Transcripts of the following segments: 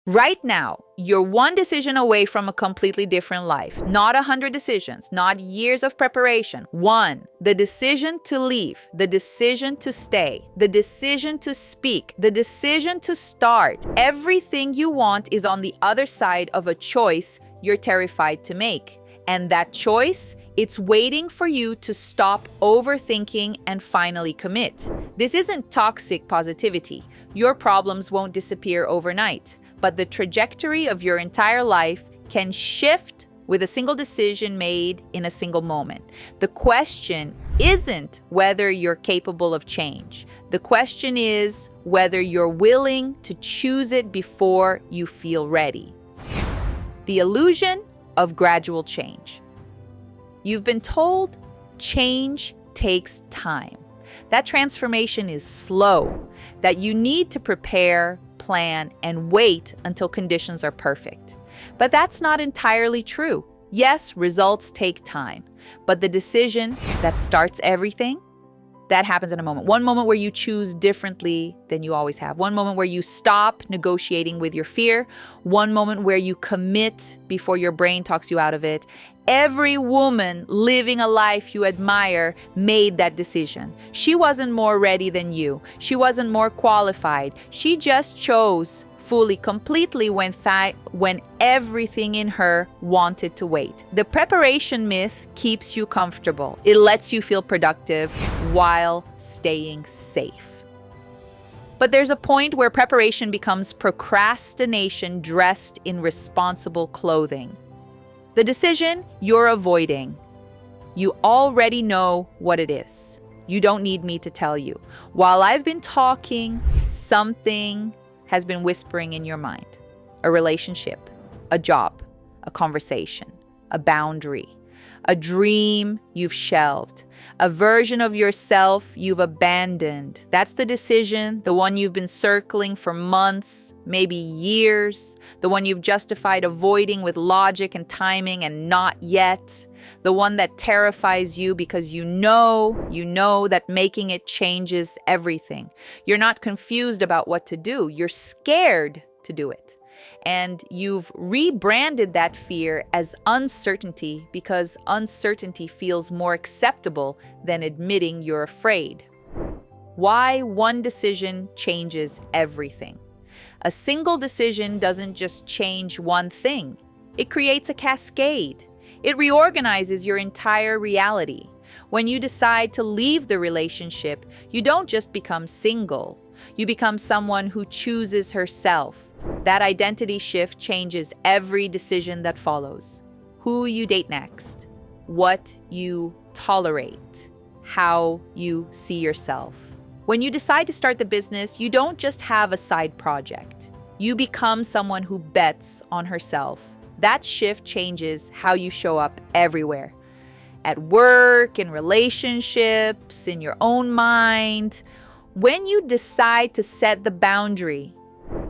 Right now, you're one decision away from a completely different life. Not 100 decisions, not years of preparation. One, the decision to leave, the decision to stay, the decision to speak, the decision to start. Everything you want is on the other side of a choice you're terrified to make. And that choice, it's waiting for you to stop overthinking and finally commit. This isn't toxic positivity. Your problems won't disappear overnight. But the trajectory of your entire life can shift with a single decision made in a single moment. The question isn't whether you're capable of change. The question is whether you're willing to choose it before you feel ready. The illusion of gradual change. You've been told change takes time. That transformation is slow, that you need to prepare, plan, and wait until conditions are perfect. But that's not entirely true. Yes, results take time, but the decision that starts everything, that happens in a moment. One moment where you choose differently than you always have. One moment where you stop negotiating with your fear. One moment where you commit before your brain talks you out of it. Every woman living a life you admire made that decision. She wasn't more ready than you. She wasn't more qualified. She just chose fully, completely when everything in her wanted to wait. The preparation myth keeps you comfortable. It lets you feel productive while staying safe. But there's a point where preparation becomes procrastination dressed in responsible clothing. The decision you're avoiding, you already know what it is. You don't need me to tell you. While I've been talking, something has been whispering in your mind. A relationship, a job, a conversation, a boundary, a dream you've shelved, a version of yourself you've abandoned. That's the decision, the one you've been circling for months, maybe years, the one you've justified avoiding with logic and timing and not yet, the one that terrifies you because you know that making it changes everything. You're not confused about what to do. You're scared to do it. And you've rebranded that fear as uncertainty because uncertainty feels more acceptable than admitting you're afraid. Why one decision changes everything. A single decision doesn't just change one thing. It creates a cascade. It reorganizes your entire reality. When you decide to leave the relationship, you don't just become single. You become someone who chooses herself. That identity shift changes every decision that follows. Who you date next, what you tolerate, how you see yourself. When you decide to start the business, you don't just have a side project. You become someone who bets on herself. That shift changes how you show up everywhere. At work, in relationships, in your own mind. When you decide to set the boundary,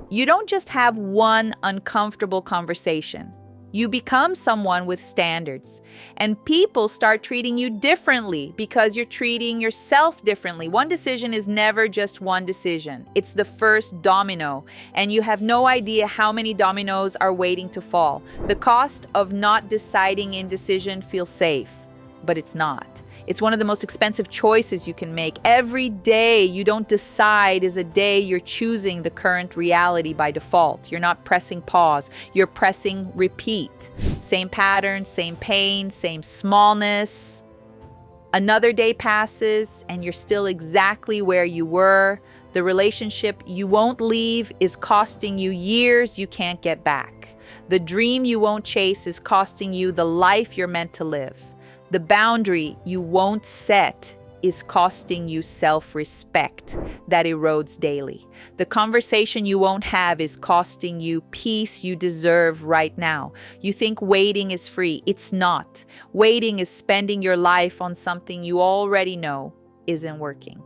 you don't just have one uncomfortable conversation. You become someone with standards. And people start treating you differently because you're treating yourself differently. One decision is never just one decision. It's the first domino. And you have no idea how many dominoes are waiting to fall. The cost of not deciding indecision feels safe, but it's not. It's one of the most expensive choices you can make. Every day you don't decide is a day you're choosing the current reality by default. You're not pressing pause. You're pressing repeat. Same pattern, same pain, same smallness. Another day passes and you're still exactly where you were. The relationship you won't leave is costing you years you can't get back. The dream you won't chase is costing you the life you're meant to live. The boundary you won't set is costing you self-respect that erodes daily. The conversation you won't have is costing you peace you deserve right now. You think waiting is free. It's not. Waiting is spending your life on something you already know isn't working.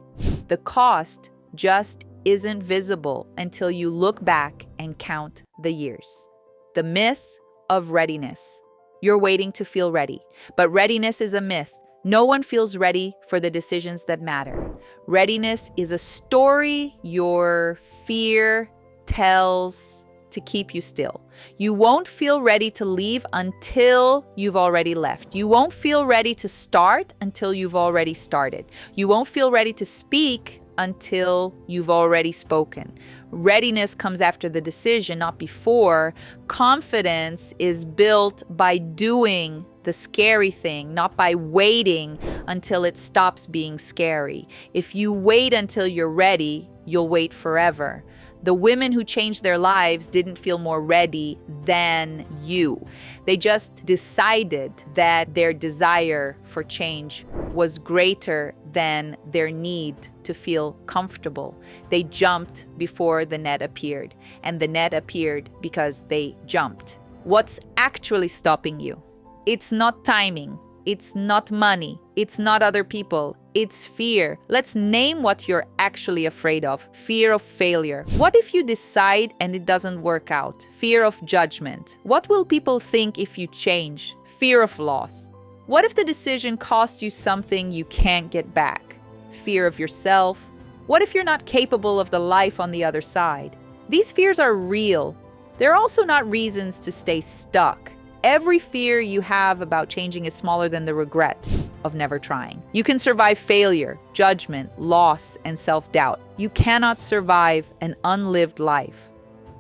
The cost just isn't visible until you look back and count the years. The myth of readiness. You're waiting to feel ready, but readiness is a myth. No one feels ready for the decisions that matter. Readiness is a story your fear tells to keep you still. You won't feel ready to leave until you've already left. You won't feel ready to start until you've already started. You won't feel ready to speak until you've already spoken. Readiness comes after the decision, not before. Confidence is built by doing the scary thing, not by waiting until it stops being scary. If you wait until you're ready, you'll wait forever. The women who changed their lives didn't feel more ready than you. They just decided that their desire for change was greater than their need to feel comfortable. They jumped before the net appeared, and the net appeared because they jumped. What's actually stopping you? It's not timing. It's not money. It's not other people. It's fear. Let's name what you're actually afraid of. Fear of failure. What if you decide and it doesn't work out? Fear of judgment. What will people think if you change? Fear of loss. What if the decision costs you something you can't get back? Fear of yourself. What if you're not capable of the life on the other side? These fears are real. They're also not reasons to stay stuck. Every fear you have about changing is smaller than the regret of never trying. You can survive failure, judgment, loss, and self-doubt. You cannot survive an unlived life.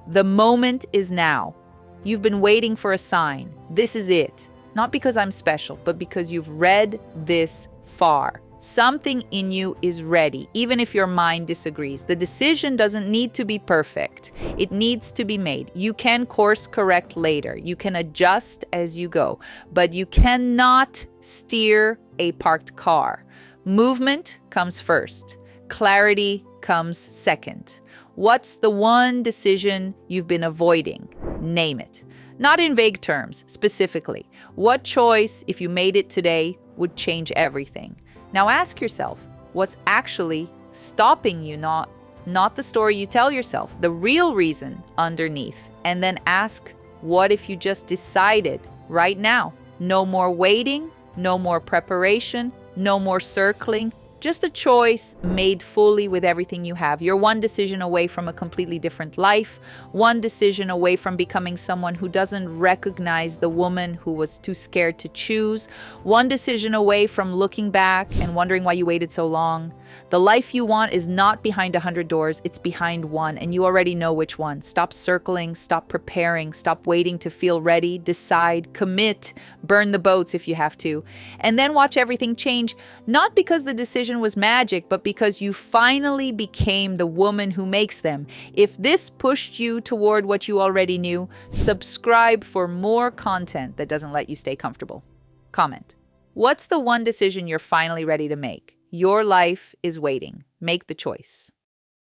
The moment is now. You've been waiting for a sign. This is it. Not because I'm special, but because you've read this far. Something in you is ready, even if your mind disagrees. The decision doesn't need to be perfect. It needs to be made. You can course correct later. You can adjust as you go, but you cannot steer a parked car. Movement comes first. Clarity comes second. What's the one decision you've been avoiding? Name it. Not in vague terms, specifically. What choice, if you made it today, would change everything? Now ask yourself, what's actually stopping you, not the story you tell yourself, the real reason underneath. And then ask, what if you just decided right now? No more waiting, no more preparation, no more circling, just a choice made fully with everything you have. You're one decision away from a completely different life, one decision away from becoming someone who doesn't recognize the woman who was too scared to choose, one decision away from looking back and wondering why you waited so long. The life you want is not behind 100 doors, it's behind one, and you already know which one. Stop circling, stop preparing, stop waiting to feel ready, decide, commit, burn the boats if you have to, and then watch everything change, not because the decision was magic, but because you finally became the woman who makes them. If this pushed you toward what you already knew, subscribe for more content that doesn't let you stay comfortable. Comment. What's the one decision you're finally ready to make? Your life is waiting. Make the choice.